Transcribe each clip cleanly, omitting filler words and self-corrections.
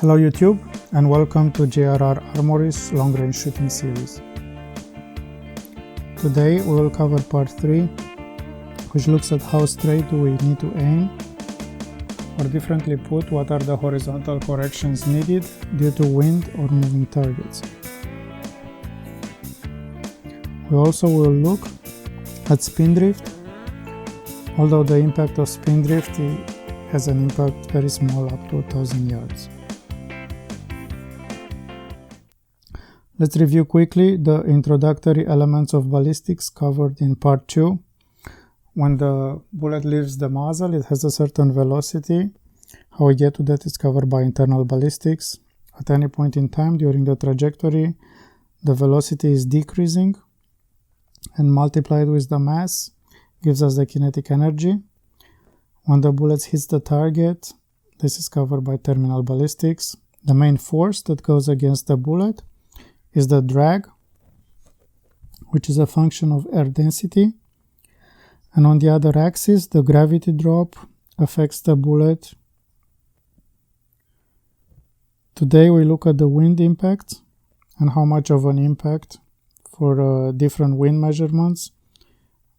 Hello YouTube, and welcome to JRR Armory's long range shooting series. Today we will cover part 3, which looks at how straight do we need to aim, or differently put, what are the horizontal corrections needed due to wind or moving targets. We also will look at spindrift, although the impact of spindrift has an impact very small, up to 1000 yards. Let's review quickly the introductory elements of ballistics covered in part 2. When the bullet leaves the muzzle, it has a certain velocity. How we get to that is covered by internal ballistics. At any point in time during the trajectory, the velocity is decreasing, and multiplied with the mass gives us the kinetic energy. When the bullet hits the target, this is covered by terminal ballistics. The main force that goes against the bullet is the drag, which is a function of air density. And on the other axis, the gravity drop affects the bullet. Today we look at the wind impact and how much of an impact for different wind measurements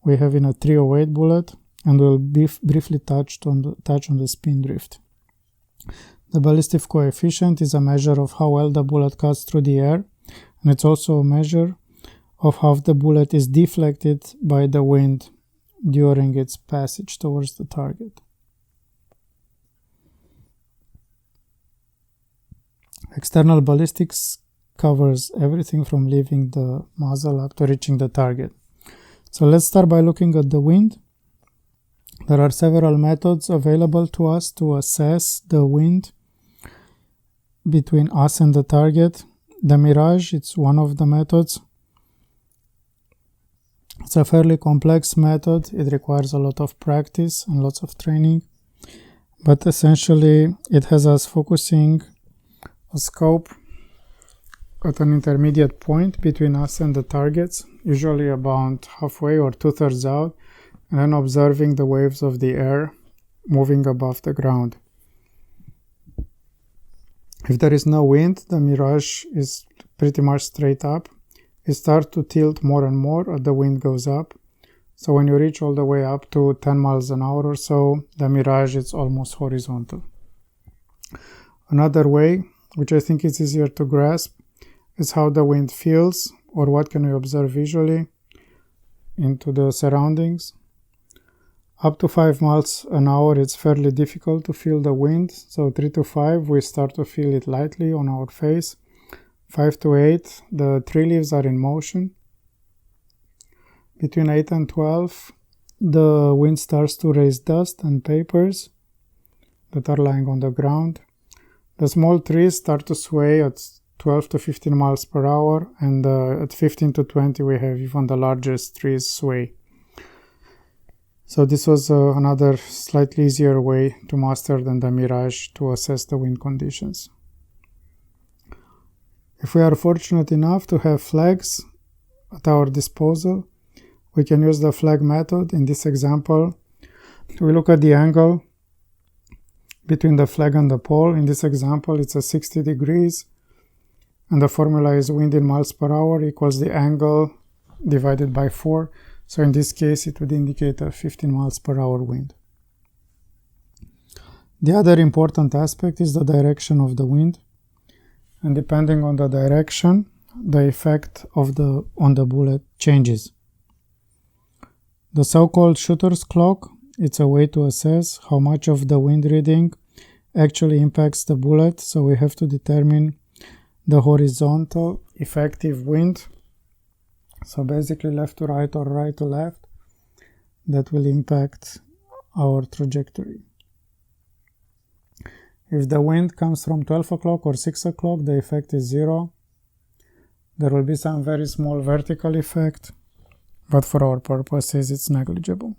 we have in a 308 bullet, and we'll briefly touch on the spindrift. The ballistic coefficient is a measure of how well the bullet cuts through the air, and it's also a measure of how the bullet is deflected by the wind during its passage towards the target. External ballistics covers everything from leaving the muzzle up to reaching the target. So let's start by looking at the wind. There are several methods available to us to assess the wind between us and the target. The mirage, it's one of the methods. It's a fairly complex method. It requires a lot of practice and lots of training. But essentially, it has us focusing a scope at an intermediate point between us and the targets, usually about halfway or 2/3 out, and then observing the waves of the air moving above the ground. If there is no wind, the mirage is pretty much straight up. It starts to tilt more and more as the wind goes up. So when you reach all the way up to 10 miles an hour or so, the mirage is almost horizontal. Another way, which I think is easier to grasp, is how the wind feels, or what can we observe visually into the surroundings. Up to 5 miles an hour, it's fairly difficult to feel the wind. So 3 to 5, we start to feel it lightly on our face. 5 to 8, the tree leaves are in motion. Between 8 and 12, the wind starts to raise dust and papers that are lying on the ground. The small trees start to sway at 12 to 15 miles per hour, and at 15 to 20 we have even the largest trees sway. So this was another slightly easier way to master than the mirage to assess the wind conditions. If we are fortunate enough to have flags at our disposal, we can use the flag method. In this example, we look at the angle between the flag and the pole. In this example, it's a 60 degrees. And the formula is wind in miles per hour equals the angle divided by 4. So in this case, it would indicate a 15 miles per hour wind. The other important aspect is the direction of the wind. And depending on the direction, the effect on the bullet changes. The so-called shooter's clock, it's a way to assess how much of the wind reading actually impacts the bullet. So we have to determine the horizontal effective wind, so basically left to right or right to left, that will impact our trajectory. If the wind comes from 12 o'clock or 6 o'clock, the effect is 0. There will be some very small vertical effect, but for our purposes it's negligible.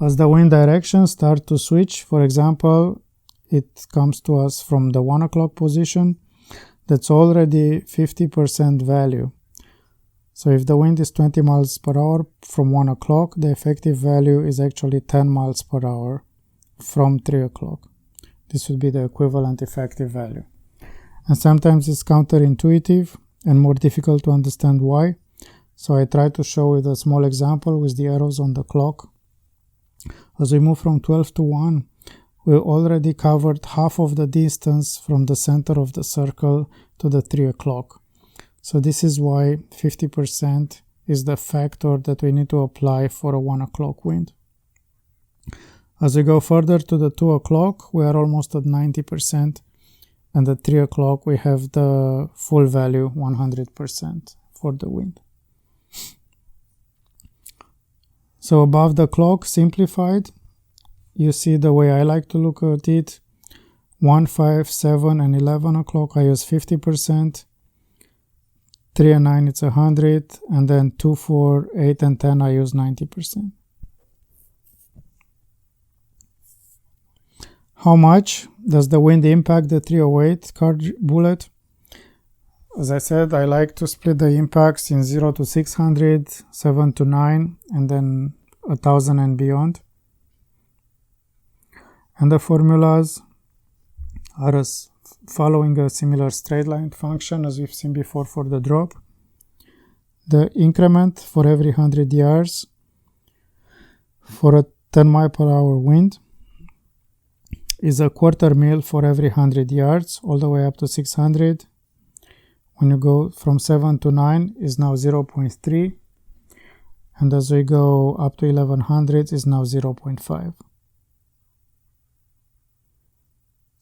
As the wind directions start to switch, for example, it comes to us from the 1 o'clock position, that's already 50% value. So if the wind is 20 miles per hour from 1 o'clock, the effective value is actually 10 miles per hour from 3 o'clock. This would be the equivalent effective value. And sometimes it's counterintuitive and more difficult to understand why. So I try to show with a small example with the arrows on the clock. As we move from 12 to 1, we already covered half of the distance from the center of the circle to the 3 o'clock. So this is why 50% is the factor that we need to apply for a 1 o'clock wind. As we go further to the 2 o'clock, we are almost at 90%, and at 3 o'clock we have the full value, 100% for the wind. So above the clock, simplified, you see the way I like to look at it. 1, 5, 7, and 11 o'clock I use 50%. 3 and 9 it's 100, and then 2, 4, 8, and 10 I use 90%. How much does the wind impact the 308 bullet? As I said, I like to split the impacts in 0 to 600, 7 to 9, and then 1000 and beyond. And the formulas are following a similar straight line function as we've seen before for the drop. The increment for every 100 yards for a 10 mile per hour wind is a quarter mil for every 100 yards, all the way up to 600. When you go from 7 to 9 is now 0.3, and as we go up to 1100 is now 0.5.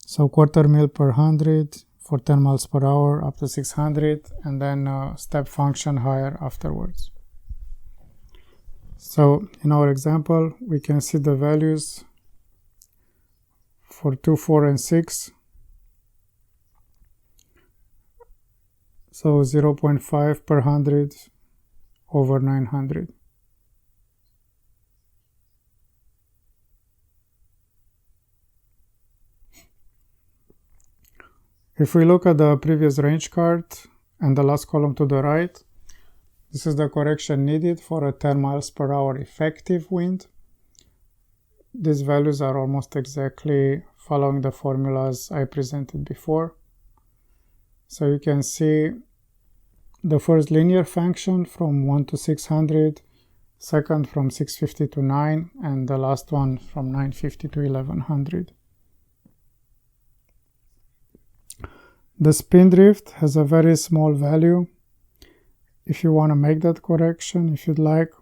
So quarter mil per 100 for 10 miles per hour up to 600, and then a step function higher afterwards. So in our example, we can see the values for 2, 4, and 6. So 0.5 per 100 over 900. If we look at the previous range chart and the last column to the right, this is the correction needed for a 10 miles per hour effective wind. These values are almost exactly following the formulas I presented before. So you can see the first linear function from 1 to 600, second from 650 to 9, and the last one from 950 to 1100. The spindrift has a very small value. If you want to make that correction, if you'd like,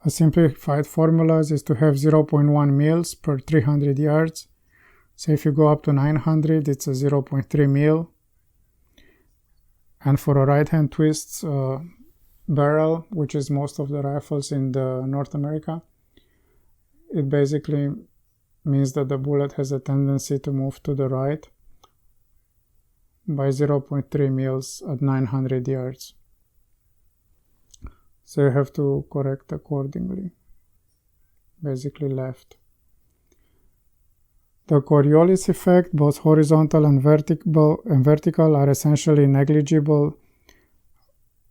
a simplified formula is to have 0.1 mils per 300 yards. So if you go up to 900, it's a 0.3 mil. And for a right-hand twist barrel, which is most of the rifles in North America, it basically means that the bullet has a tendency to move to the right by 0.3 mils at 900 yards. So you have to correct accordingly, basically left. The Coriolis effect, both horizontal and vertical, are essentially negligible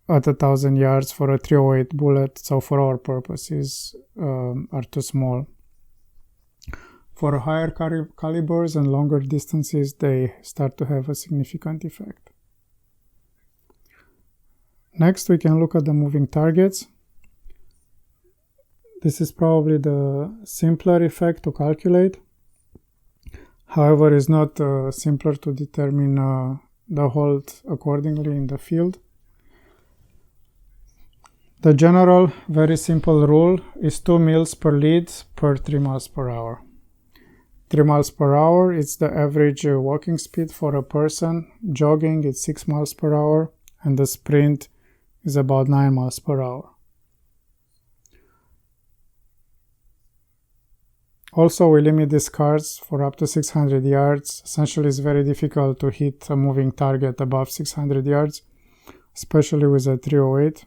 at 1000 yards for a 308 bullet, so for our purposes are too small. For higher calibers and longer distances, they start to have a significant effect. Next, we can look at the moving targets. This is probably the simpler effect to calculate. However, it's not simpler to determine the hold accordingly in the field. The general, very simple rule is 2 mils per lead per 3 miles per hour. 3 miles per hour, it's the average walking speed for a person. Jogging, it's 6 miles per hour, and the sprint is about 9 miles per hour. Also, we limit these cards for up to 600 yards. Essentially, it's very difficult to hit a moving target above 600 yards, especially with a 308.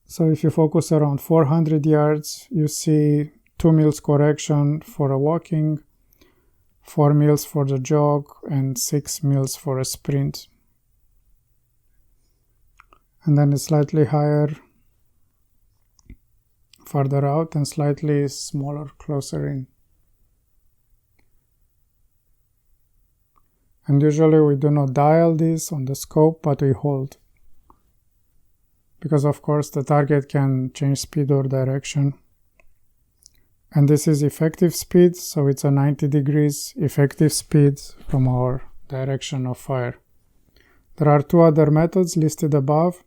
So if you focus around 400 yards, you see 2 mils correction for a walking, 4 mils for the jog, and 6 mils for a sprint. And then it's slightly higher farther out and slightly smaller closer in. And usually we do not dial this on the scope, but we hold. Because of course the target can change speed or direction. And this is effective speed, so it's a 90 degrees effective speed from our direction of fire. There are two other methods listed above.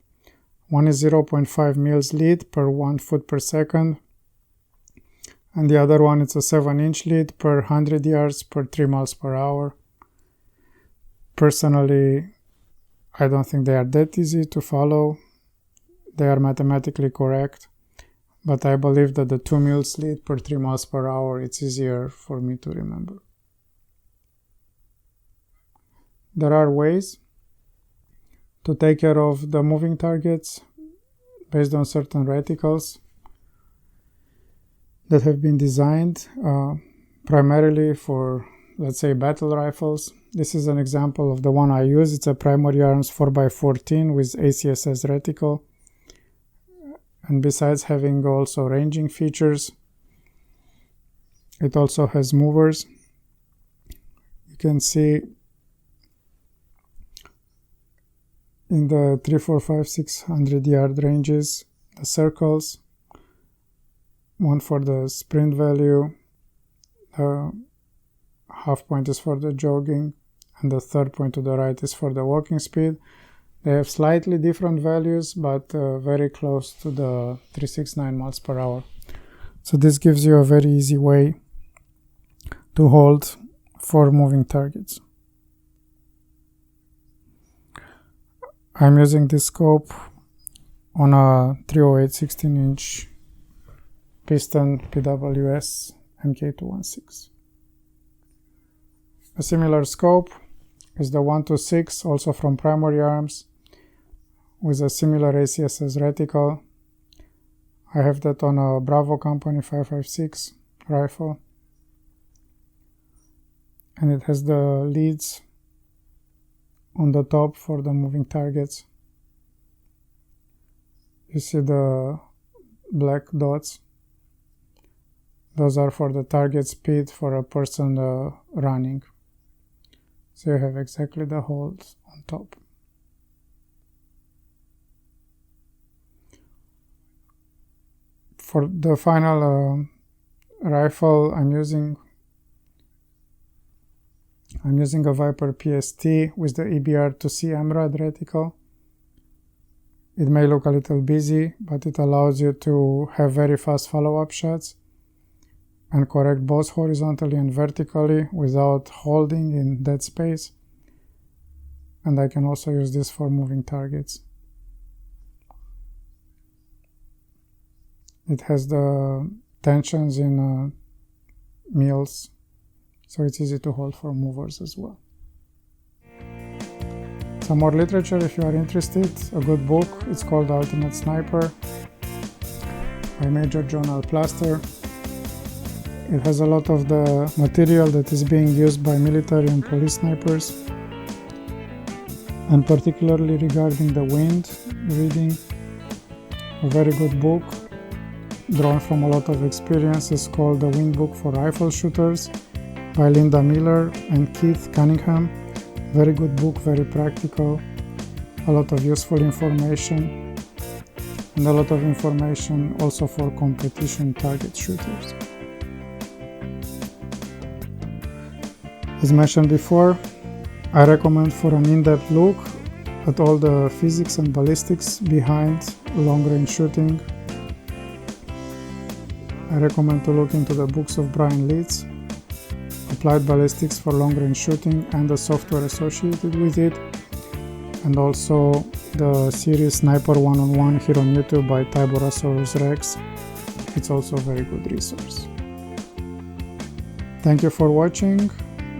One is 0.5 mils lead per 1 foot per second. And the other one is a 7-inch lead per 100 yards per 3 miles per hour. Personally, I don't think they are that easy to follow. They are mathematically correct. But I believe that the 2 mils lead per 3 miles per hour, it's easier for me to remember. There are ways to take care of the moving targets based on certain reticles that have been designed primarily for, let's say, battle rifles. This is an example of the one I use. It's a primary arms 4x14 with ACSS reticle. And besides having also ranging features, it also has movers. You can see in the 3, 4, 5, 600 yard ranges, the circles, one for the sprint value, the half point is for the jogging, and the third point to the right is for the walking speed. They have slightly different values, but very close to the 369 miles per hour. So this gives you a very easy way to hold for moving targets. I'm using this scope on a 308 16-inch piston PWS MK216. A similar scope is the 126, also from Primary Arms, with a similar ACSS reticle. I have that on a Bravo Company 5.56 rifle, and it has the leads on the top for the moving targets. You see the black dots. Those are for the target speed for a person running. So you have exactly the holes on top. For the final rifle, I'm using a Viper PST with the EBR2C MRAD reticle. It may look a little busy, but it allows you to have very fast follow-up shots and correct both horizontally and vertically without holding in dead space. And I can also use this for moving targets. It has the tensions in mils, so it's easy to hold for movers as well. Some more literature if you are interested. A good book, it's called The Ultimate Sniper by Major John L. Plaster. It has a lot of the material that is being used by military and police snipers, and particularly regarding the wind reading. A very good book drawn from a lot of experiences called The Wind Book for Rifle Shooters by Linda Miller and Keith Cunningham. Very good book, very practical, a lot of useful information, and a lot of information also for competition target shooters. As mentioned before, I recommend for an in-depth look at all the physics and ballistics behind long-range shooting. I recommend to look into the books of Brian Leeds, Applied Ballistics for Long-Range Shooting, and the software associated with it, and also the series Sniper 1-on-1 here on YouTube by Tiborasaurus Rex. It's also a very good resource. Thank you for watching.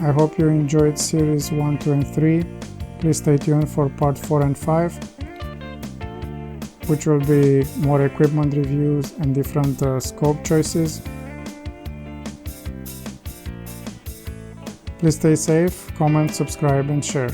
I hope you enjoyed series 1, 2 and 3. Please stay tuned for part 4 and 5, which will be more equipment reviews and different scope choices. Please stay safe, comment, subscribe and share.